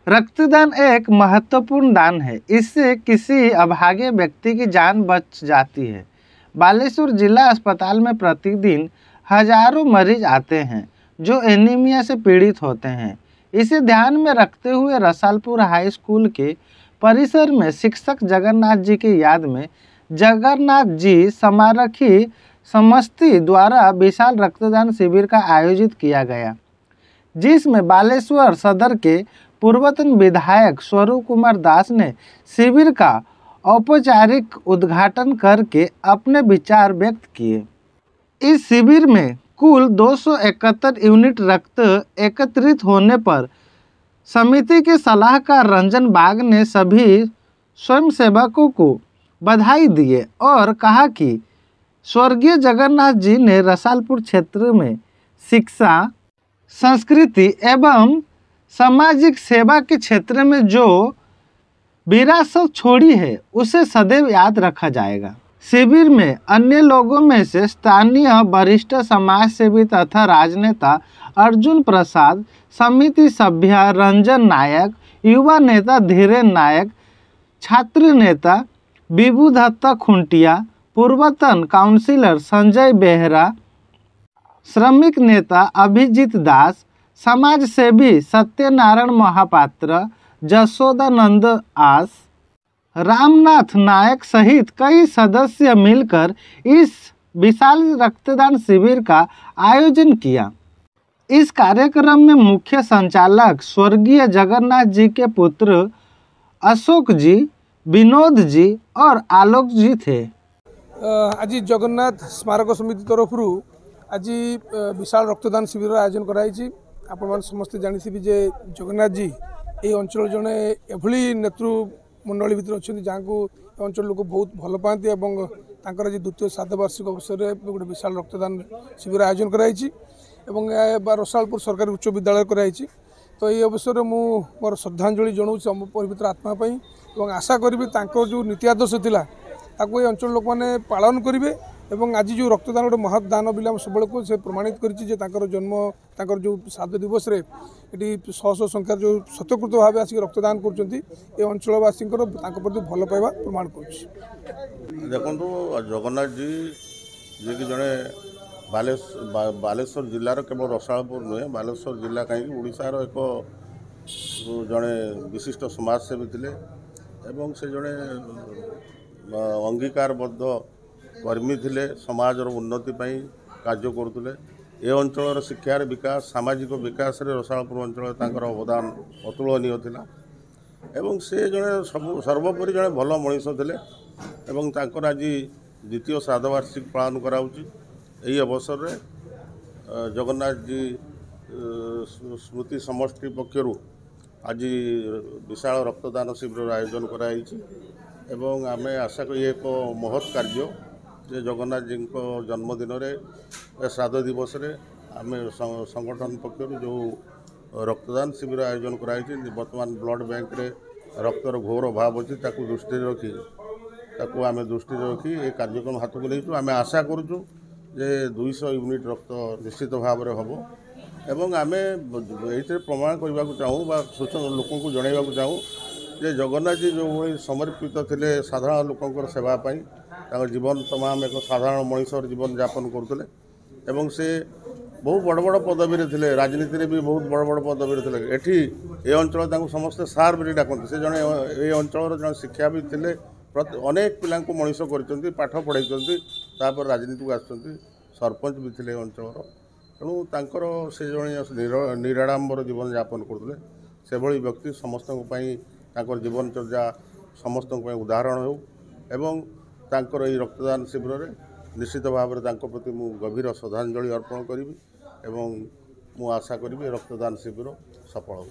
रक्तदान एक महत्वपूर्ण दान है। इससे किसी अभागे व्यक्ति की जान बच जाती है। बालेश्वर जिला अस्पताल में प्रतिदिन हजारों मरीज आते हैं जो एनीमिया से पीड़ित होते हैं। इसे ध्यान में रखते हुए रसालपुर हाई स्कूल के परिसर में शिक्षक जगन्नाथ जी की याद में जगन्नाथ जी समारखी समष्टि द्वारा विशाल रक्तदान शिविर का आयोजित किया गया, जिसमें बालेश्वर सदर के पूर्वतन विधायक स्वरूप कुमार दास ने शिविर का औपचारिक उद्घाटन करके अपने विचार व्यक्त किए। इस शिविर में कुल 271 यूनिट रक्त एकत्रित होने पर समिति के सलाहकार रंजन बाग ने सभी स्वयंसेवकों को बधाई दिए और कहा कि स्वर्गीय जगन्नाथ जी ने रसालपुर क्षेत्र में शिक्षा, संस्कृति एवं सामाजिक सेवा के क्षेत्र में जो विरासत छोड़ी है उसे सदैव याद रखा जाएगा। शिविर में अन्य लोगों में से स्थानीय वरिष्ठ समाज सेवी तथा राजनेता अर्जुन प्रसाद, समिति सभ्य रंजन नायक, युवा नेता धीरेन नायक, छात्र नेता विभू दत्ता खुंटिया, पूर्वतन काउंसिलर संजय बेहरा, श्रमिक नेता अभिजीत दास, समाज सेवी सत्यनारायण महापात्र, जसोदानंद आस, रामनाथ नायक सहित कई सदस्य मिलकर इस विशाल रक्तदान शिविर का आयोजन किया। इस कार्यक्रम में मुख्य संचालक स्वर्गीय जगन्नाथ जी के पुत्र अशोक जी, विनोद जी और आलोक जी थे। आज जगन्नाथ स्मारक समिति तरफ आज विशाल रक्तदान शिविर आयोजन कराई। आपण समस्ते जानी जे जगन्नाथ जी ये अंचल जड़े एभली नेतृमंडली भर अच्छा जहाँ को अंचल लोक बहुत भल पाती और आज द्वितीय श्राद्धवार्षिक अवसर में गोटे विशाल रक्तदान शिविर आयोजन कराई रसालपुर सरकारी उच्च विद्यालय कराई। तो ये अवसर में मोर श्रद्धांजलि जनाऊँ पवित्र आत्मा और आशा करी जो नीति आदर्श था ताको ये अंचल लोक मैंने पालन करेंगे और आज जो रक्तदान गोटे महत दान बिल सब को से प्रमाणित कर जन्म ताकर जो श्राद्ध दिवस रे ये शह शह संख्यार जो स्वतःकृत भाव आसिक रक्तदान कर अंचलवासी प्रति भल पाइबा प्रमाण कर। देखो जगन्नाथ जी जी कि जड़े बालेश्वर जिलार केवल रसालपुर नुहे बालेश्वर जिला कहीं ओडिशार एक जड़े विशिष्ट समाजसेवी थे एवं से जड़े अंगीकारबद्ध कर्मी थे समाज उन्नति कार्य करुले। ए अंचल शिक्षार विकास सामाजिक विकास रे रसालपुर अंचल तांकर अवदान अतुलनीय थिला एवं से जड़े सर्वोपरि जड़े भल मनीष थे एवं तांकर आज द्वितीय श्राद्धवार्षिक पालन कराउची। यही अवसर रे जगन्नाथ जी स्मृति समष्टि पक्षर आज विशाल रक्तदान शिविर आयोजन कराई एवं आमे आशा करी एक महत् कार्य जे जगन्नाथ जी को जन्मदिन रे श्राद्ध दिवस रे आमे संगठन पक्षर जो रक्तदान शिविर आयोजन कराई। वर्तमान ब्लड बैंक रे रक्तर घोर अभाव अच्छी दृष्टि रखी आमे दृष्टि रखी ये कार्यक्रम हाथ को नहीं आमे आशा करूँ जे 200 यूनिट रक्त निश्चित भाव में हम एवं आमे ये प्रमाण करने को चाहूँ सूचना लोक को जनवाक चाहूँ जे जगन्नाथ जी जो समर्पित थे साधारण लोकंर सेवाई जीवन तमाम एक साधारण मनीषर जीवन यापन करुले एवं से बहुत बड़ बड़ पदवी थे राजनीति भी बहुत बड़ बड़ पदवी थे एठी ए अंचल समस्ते सार भी डाकते से जड़े ये अंचल जड़े शिक्षा भी थे अनेक पिला मनीष कर पाठ पढ़ाई राजनीति को आसुँच सरपंच भी थे अंचल तेणु तांकर से जड़े निराडंबर जीवन यापन करुले से भली व्यक्ति समस्त जीवन चर्या समस्त उदाहरण हो एवं तांकर ये रक्तदान शिविर में निश्चित भाव में प्रति मु गभीर श्रद्धांजलि अर्पण करी एवं मु आशा करी रक्तदान शिविर सफल हो।